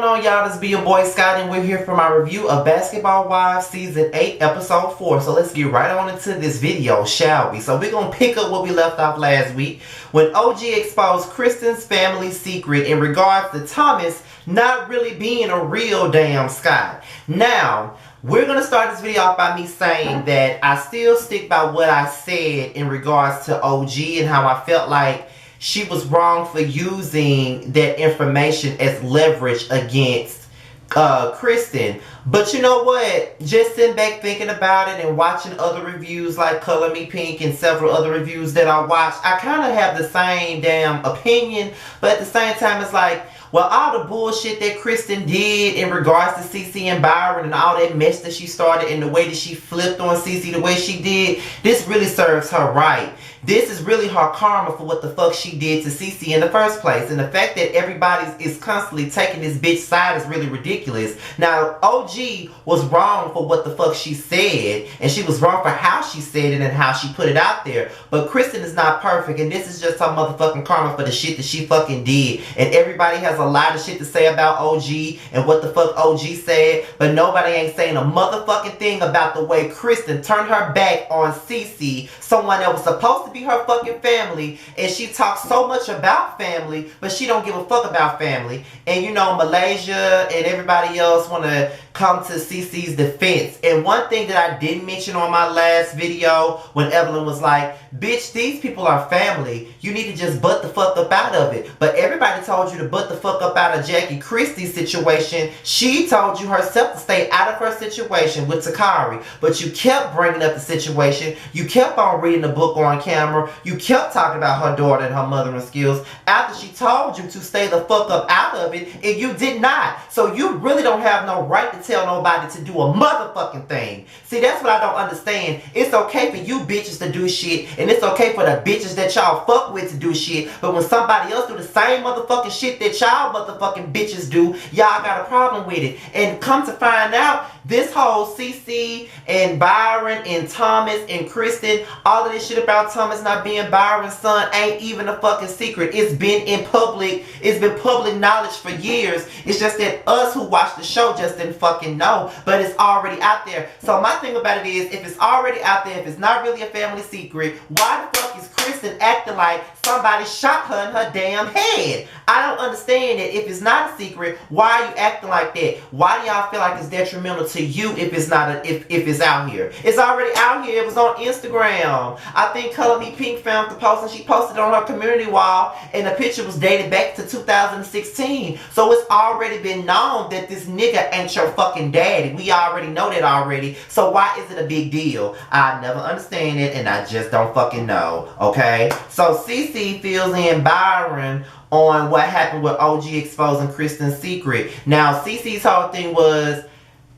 going on, y'all? This be your boy Scott, and we're here for my review of Basketball Wives Season 8, Episode 4. So let's get right on into this video, shall we? So we're going to pick up where we left off last week when OG exposed Kristen's family secret in regards to Thomas not really being a real damn Scott. Now, we're going to start this video off by me saying that I still stick by what I said in regards to OG and how I felt like she was wrong for using that information as leverage against Kristen. But you know what? Just sitting back thinking about it and watching other reviews like Color Me Pink and several other reviews that I watched, I kind of have the same damn opinion. But at the same time, it's like, well, all the bullshit that Kristen did in regards to CeCe and Byron and all that mess that she started and the way that she flipped on CeCe the way she did, this really serves her right. This is really her karma for what the fuck she did to CeCe in the first place. And the fact that everybody is constantly taking this bitch side is really ridiculous. Now, OG was wrong for what the fuck she said. And she was wrong for how she said it and how she put it out there. But Kristen is not perfect. And this is just her motherfucking karma for the shit that she fucking did. And everybody has a lot of shit to say about OG and what the fuck OG said. But nobody ain't saying a motherfucking thing about the way Kristen turned her back on CeCe, someone that was supposed to be her fucking family, and she talks so much about family, but she don't give a fuck about family. And you know, Malaysia and everybody else want to come to CeCe's defense. And one thing that I didn't mention on my last video when Evelyn was like, bitch, these people are family, you need to just butt the fuck up out of it. But everybody told you to butt the fuck up out of Jackie Christie's situation. She told you herself to stay out of her situation with Takari, but you kept bringing up the situation. You kept on reading the book on camera. You kept talking about her daughter and her mothering skills after she told you to stay the fuck up out of it, and you did not. So you really don't have no right to tell nobody to do a motherfucking thing. See, that's what I don't understand. It's okay for you bitches to do shit, and it's okay for the bitches that y'all fuck with to do shit, but when somebody else do the same motherfucking shit that y'all motherfucking bitches do, y'all got a problem with it. And come to find out, this whole CeCe and Byron and Thomas and Kristen, all of this shit about Thomas not being Byron's son ain't even a fucking secret. It's been in public, it's been public knowledge for years. It's just that us who watch the show just didn't fucking know, but it's already out there. So my thing about it is, if it's already out there, if it's not really a family secret, why the fuck is Kristen acting like somebody shot her in her damn head? I don't understand it. If it's not a secret, why are you acting like that? Why do y'all feel like it's detrimental to you if it's not if it's out here? It's already out here. It was on Instagram. I think Color Me Pink found the post and she posted it on her community wall, and the picture was dated back to 2016. So it's already been known that this nigga ain't your fucking daddy. We already know that already. So why is it a big deal? I never understand it, and I just don't fucking know. Okay? So CeCe fills in Byron on what happened with OG exposing Kristen's secret. Now, CeCe's whole thing was,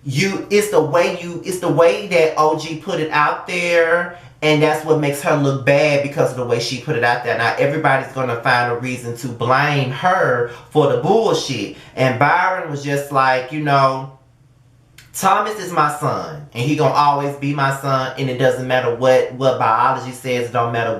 it's the way that OG put it out there, and that's what makes her look bad because of the way she put it out there. Now everybody's gonna find a reason to blame her for the bullshit. And Byron was just like, you know, Thomas is my son, and he gonna always be my son, and it doesn't matter what biology says, it don't matter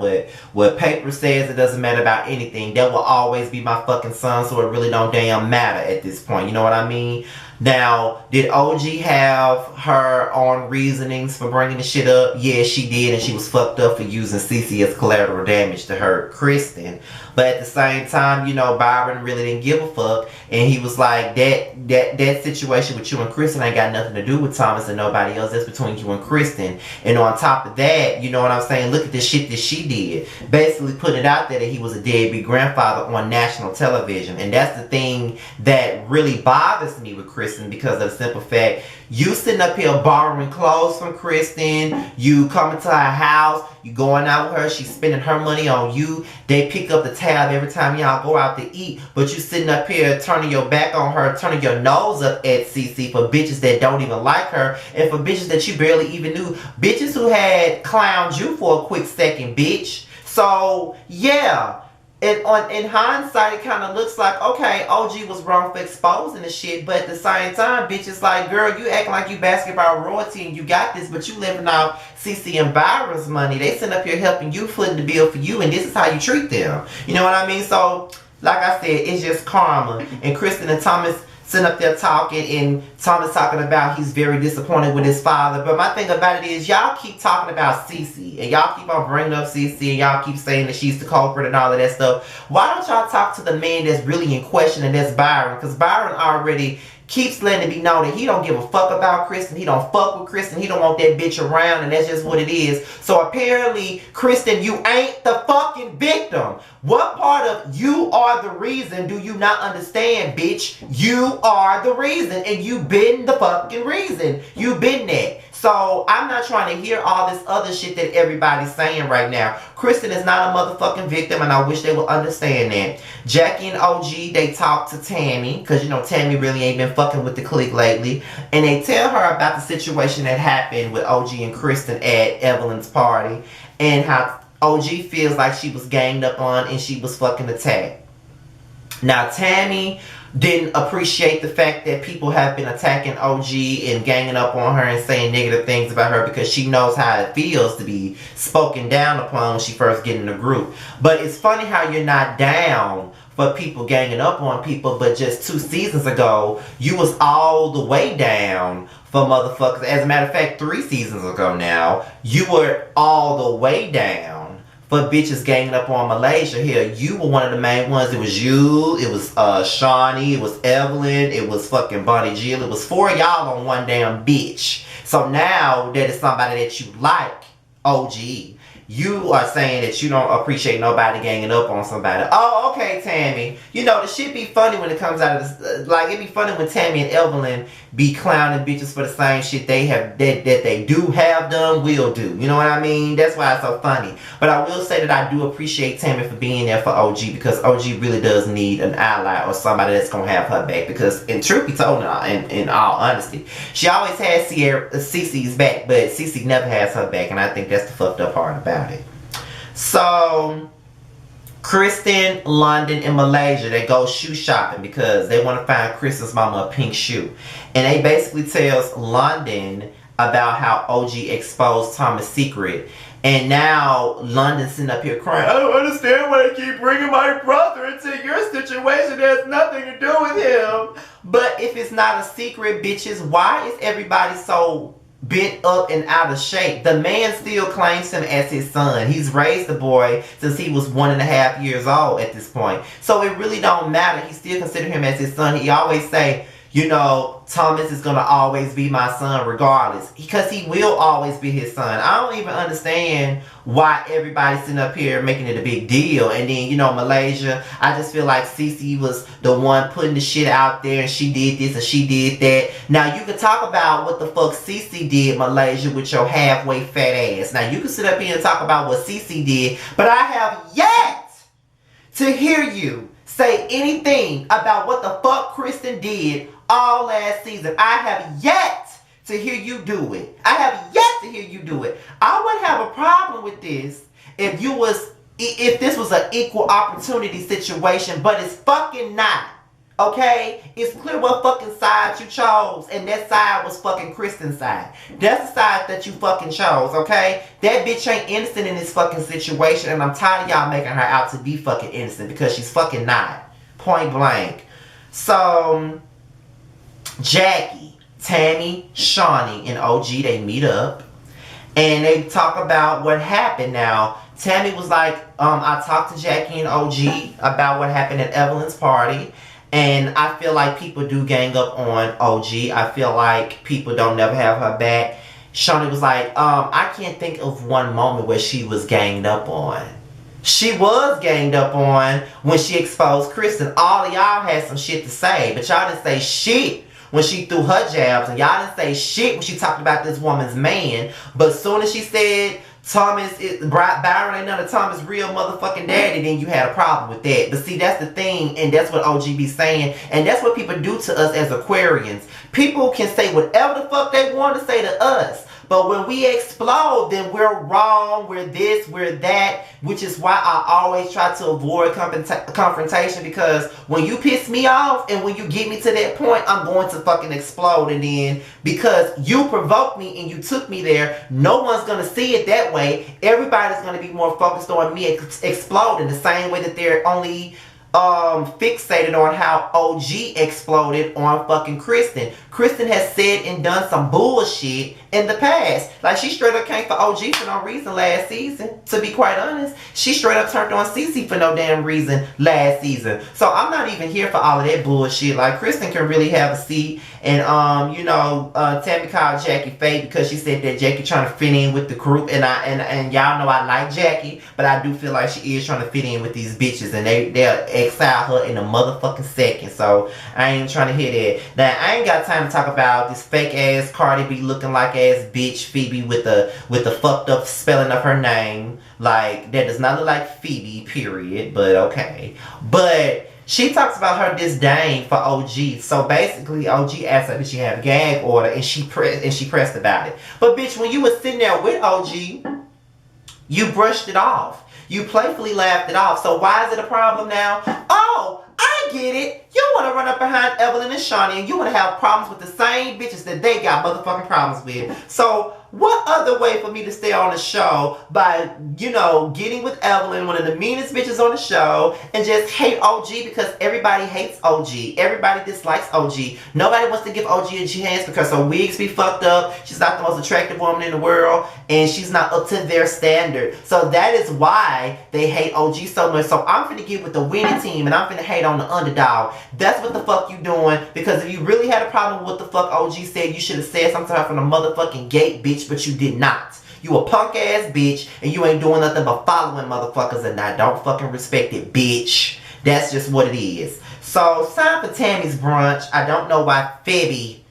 what paper says, it doesn't matter about anything. That will always be my fucking son, so it really don't damn matter at this point. You know what I mean? Now, did OG have her own reasonings for bringing the shit up? Yeah, she did, and she was fucked up for using CeCe as collateral damage to hurt Kristen. But at the same time, you know, Byron really didn't give a fuck, and he was like, that situation with you and Kristen ain't got nothing to do with Thomas and nobody else. That's between you and Kristen. And on top of that, you know what I'm saying, look at the shit that she did. Basically put it out there that he was a deadbeat grandfather on national television. And that's the thing that really bothers me with Kristen, because of the simple fact, you sitting up here borrowing clothes from Kristen, you coming to her house, you going out with her, she's spending her money on you, they pick up the tab every time y'all go out to eat, but you sitting up here turning your back on her, turning your nose up at CeCe for bitches that don't even like her, and for bitches that you barely even knew, bitches who had clowned you for a quick second, bitch. So, yeah. In hindsight, it kind of looks like, okay, OG was wrong for exposing the shit, but at the same time, bitch, it's like, girl, you acting like you basketball royalty and you got this, but you living off CeCe and Byron's money. They sitting up here helping you, footing the bill for you, and this is how you treat them. You know what I mean? So, like I said, it's just karma. And Kristen and Thomas sitting up there talking, and Thomas talking about he's very disappointed with his father. But my thing about it is, y'all keep talking about Cece, and y'all keep on bringing up Cece, and y'all keep saying that she's the culprit and all of that stuff. Why don't y'all talk to the man that's really in question, and that's Byron? Because Byron already keeps letting it be known that he don't give a fuck about Kristen. He don't fuck with Kristen. He don't want that bitch around, and that's just what it is. So apparently, Kristen, you ain't the fucking victim. What part of you are the reason do you not understand, bitch? You are the reason, and you been the fucking reason. You been that. So I'm not trying to hear all this other shit that everybody's saying right now. Kristen is not a motherfucking victim, and I wish they would understand that. Jackie and OG, they talk to Tammy, because you know Tammy really ain't been fucking with the clique lately. And they tell her about the situation that happened with OG and Kristen at Evelyn's party, and how OG feels like she was ganged up on and she was fucking attacked. Now Tammy didn't appreciate the fact that people have been attacking OG and ganging up on her and saying negative things about her, because she knows how it feels to be spoken down upon when she first get in the group. But it's funny how you're not down for people ganging up on people, but just 2 seasons ago, you was all the way down for motherfuckers. As a matter of fact, 3 seasons ago now, you were all the way down for bitches ganging up on Malaysia. Here, you were one of the main ones. It was you, it was Shawnee, it was Evelyn, it was fucking Bonnie Jill. It was 4 of y'all on one damn bitch. So now that it's somebody that you like, OG, you are saying that you don't appreciate nobody ganging up on somebody. Oh, okay, Tammy. You know, the shit be funny when it comes out of this. Like, it be funny when Tammy and Evelyn be clowning bitches for the same shit they have, that they do have done, will do. You know what I mean? That's why it's so funny. But I will say that I do appreciate Tammy for being there for OG, because OG really does need an ally or somebody that's going to have her back. Because, in truth be told, in all honesty, she always has Cece's back, but Cece never has her back, and I think that's the fucked up part about it. So Kristen, London, and Malaysia, they go shoe shopping because they want to find Kristen's mama a pink shoe. And they basically tells London about how OG exposed Thomas' secret. And now London's sitting up here crying, I don't understand why they keep bringing my brother into your situation. There's nothing to do with him. But if it's not a secret, bitches, why is everybody so bent up and out of shape? The man still claims him as his son. He's raised the boy since he was 1.5 years old at this point. So it really don't matter. He still consider him as his son. He always say, you know, Thomas is going to always be my son regardless. Because he will always be his son. I don't even understand why everybody's sitting up here making it a big deal. And then, you know, Malaysia, I just feel like Cece was the one putting the shit out there, and she did this and she did that. Now, you can talk about what the fuck Cece did, Malaysia, with your halfway fat ass. Now, you can sit up here and talk about what Cece did, but I have yet to hear you say anything about what the fuck Kristen did all last season. I have yet to hear you do it. I have yet to hear you do it. I wouldn't have a problem with this if this was an equal opportunity situation, but it's fucking not. Okay? It's clear what fucking side you chose, and that side was fucking Kristen's side. That's the side that you fucking chose, okay? That bitch ain't innocent in this fucking situation, and I'm tired of y'all making her out to be fucking innocent, because she's fucking not. Point blank. So Jackie, Tammy, Shawnee, and OG, they meet up and they talk about what happened. Now, Tammy was like, I talked to Jackie and OG about what happened at Evelyn's party, and I feel like people do gang up on OG. I feel like people don't never have her back. Shawnee was like, I can't think of one moment where she was ganged up on. She was ganged up on when she exposed Kristen. All of y'all had some shit to say, but y'all didn't say shit when she threw her jabs, and y'all didn't say shit when she talked about this woman's man. But as soon as she said Byron ain't none of Thomas' real motherfucking daddy, then you had a problem with that. But see, that's the thing, and that's what OG be saying, and that's what people do to us as Aquarians. People can say whatever the fuck they want to say to us, but when we explode, then we're wrong, we're this, we're that, which is why I always try to avoid confrontation, because when you piss me off and when you get me to that point, I'm going to fucking explode. And then because you provoked me and you took me there, no one's going to see it that way. Everybody's going to be more focused on me exploding, the same way that they're only fixated on how OG exploded on fucking Kristen. Kristen has said and done some bullshit in the past. Like, she straight up came for OG for no reason last season, to be quite honest. She straight up turned on Cece for no damn reason last season. So I'm not even here for all of that bullshit. Like, Kristen can really have a seat. And Tammy called Jackie fake because she said that Jackie trying to fit in with the group. And y'all know I like Jackie, but I do feel like she is trying to fit in with these bitches, and they'll exile her in a motherfucking second. So I ain't trying to hear that. Now, I ain't got time to talk about this fake ass Cardi B looking like ass bitch Phoebe with the fucked up spelling of her name. Like, that does not look like Phoebe, period. But okay. But she talks about her disdain for OG. So basically, OG asked her, did she have a gag order? And she pressed about it. But bitch, when you was sitting there with OG, you brushed it off. You playfully laughed it off. So why is it a problem now? Oh, I get it. You want to run up behind Evelyn and Shaunie, and you want to have problems with the same bitches that they got motherfucking problems with. So what other way for me to stay on the show by, getting with Evelyn, one of the meanest bitches on the show, and just hate OG because everybody hates OG. Everybody dislikes OG. Nobody wants to give OG a chance because her wigs be fucked up. She's not the most attractive woman in the world, and she's not up to their standard. So that is why they hate OG so much. So I'm finna get with the winning team, and I'm finna hate on the underdog. That's what the fuck you doing, because if you really had a problem with what the fuck OG said, you should have said something from the motherfucking gate, bitch, but you did not. You a punk ass bitch, and you ain't doing nothing but following motherfuckers, and I don't fucking respect it, bitch. That's just what it is. So, it's time for Tammy's brunch. I don't know why Phoebe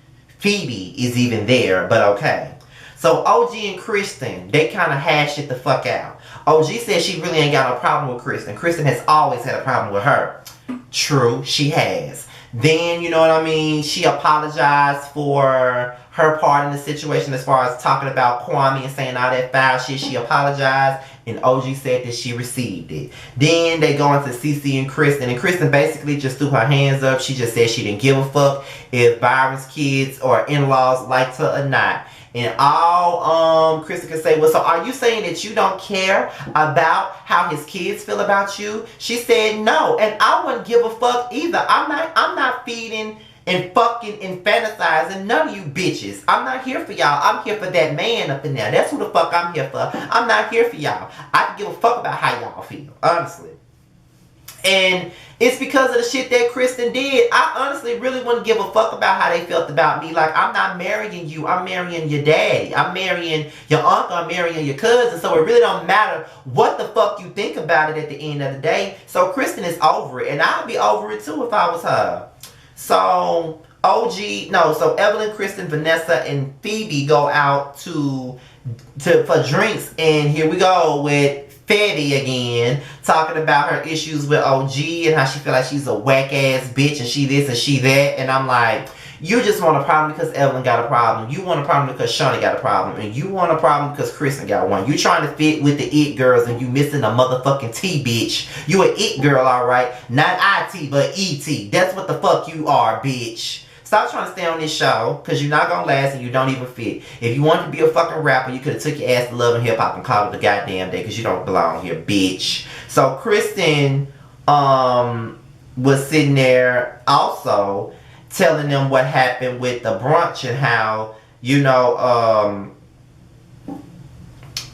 is even there, but okay. So, OG and Kristen, they kind of hashed it the fuck out. OG said she really ain't got no problem with Kristen. Kristen has always had a problem with her. True, she has. Then, you know what I mean, she apologized for her part in the situation as far as talking about Kwame and saying all that foul shit. She apologized, and OG said that she received it. Then they go into Cece and Kristen basically just threw her hands up. She just said she didn't give a fuck if Byron's kids or in-laws liked her or not. And all Kristen could say, well, so are you saying that you don't care about how his kids feel about you? She said no, and I wouldn't give a fuck either. I'm not feeding and fucking and fantasizing none of you bitches. I'm not here for y'all. I'm here for that man up in there. That's who the fuck I'm here for. I'm not here for y'all. I can give a fuck about how y'all feel, honestly. And it's because of the shit that Kristen did. I honestly really wouldn't give a fuck about how they felt about me. Like, I'm not marrying you. I'm marrying your daddy. I'm marrying your uncle. I'm marrying your cousin. So it really don't matter what the fuck you think about it at the end of the day. So Kristen is over it. And I'd be over it too if I was her. So so Evelyn, Kristen, Vanessa, and Phoebe go out for drinks. And here we go with Phoebe again, talking about her issues with OG and how she feel like she's a whack ass bitch and she this and she that. And I'm like, you just want a problem because Evelyn got a problem. You want a problem because Shaunie got a problem. And you want a problem because Kristen got one. You trying to fit with the it girls and you missing a motherfucking T, bitch. You an it girl, alright. Not IT, but ET. That's what the fuck you are, bitch. Stop trying to stay on this show, because you're not going to last and you don't even fit. If you wanted to be a fucking rapper, you could have took your ass to Love and Hip Hop and called it the goddamn day, because you don't belong here, bitch. So Kristen was sitting there also telling them what happened with the brunch and how,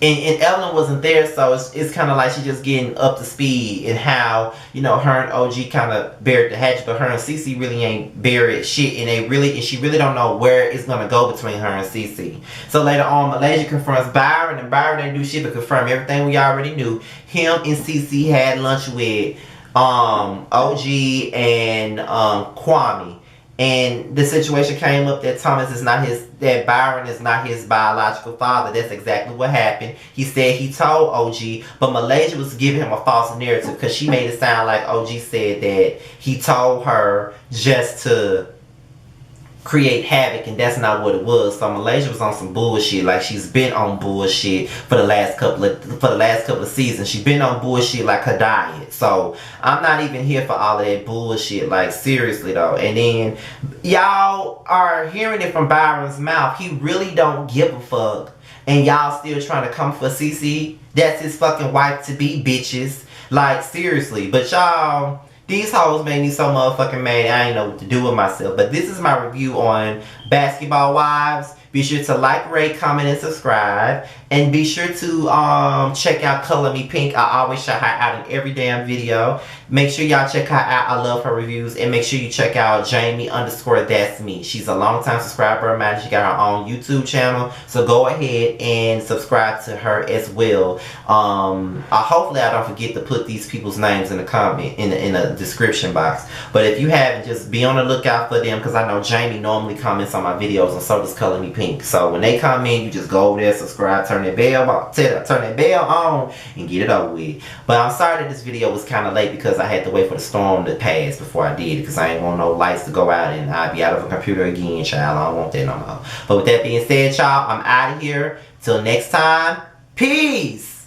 and Evelyn wasn't there, so it's kind of like she's just getting up to speed, and how, her and OG kind of buried the hatchet, but her and Cece really ain't buried shit, and she really don't know where it's going to go between her and Cece. So later on, Malaysia confronts Byron, and Byron ain't do shit but confirm everything we already knew. Him and Cece had lunch with OG and Kwame. And the situation came up that that Byron is not his biological father. That's exactly what happened. He said he told OG, but Malaysia was giving him a false narrative because she made it sound like OG said that he told her just to create havoc, and that's not what it was. So Malaysia was on some bullshit, like she's been on bullshit for the last couple of seasons. She's been on bullshit like her diet. So I'm not even here for all of that bullshit, like seriously though. And then y'all are hearing it from Byron's mouth. He really don't give a fuck, and y'all still trying to come for Cece. That's his fucking wife to be, bitches. Like seriously. But y'all, These hoes made me so motherfucking mad. I ain't know what to do with myself. But this is my review on Basketball Wives. Be sure to like, rate, comment, and subscribe. And be sure to check out Color Me Pink. I always shout her out in every damn video. Make sure y'all check her out. I love her reviews. And make sure you check out Jamie_That's Me. She's a long-time subscriber of mine. She got her own YouTube channel. So go ahead and subscribe to her as well. Hopefully I don't forget to put these people's names in the comment, in the description box. But if you haven't, just be on the lookout for them. Because I know Jamie normally comments on my videos. And so does Color Me Pink. So when they come in, you just go over there, subscribe, turn that bell on, and get it over with. But I'm sorry that this video was kind of late because I had to wait for the storm to pass before I did it, because I ain't want no lights to go out and I'd be out of a computer again, child. I don't want that no more. But with that being said, y'all, I'm out of here. Till next time, peace.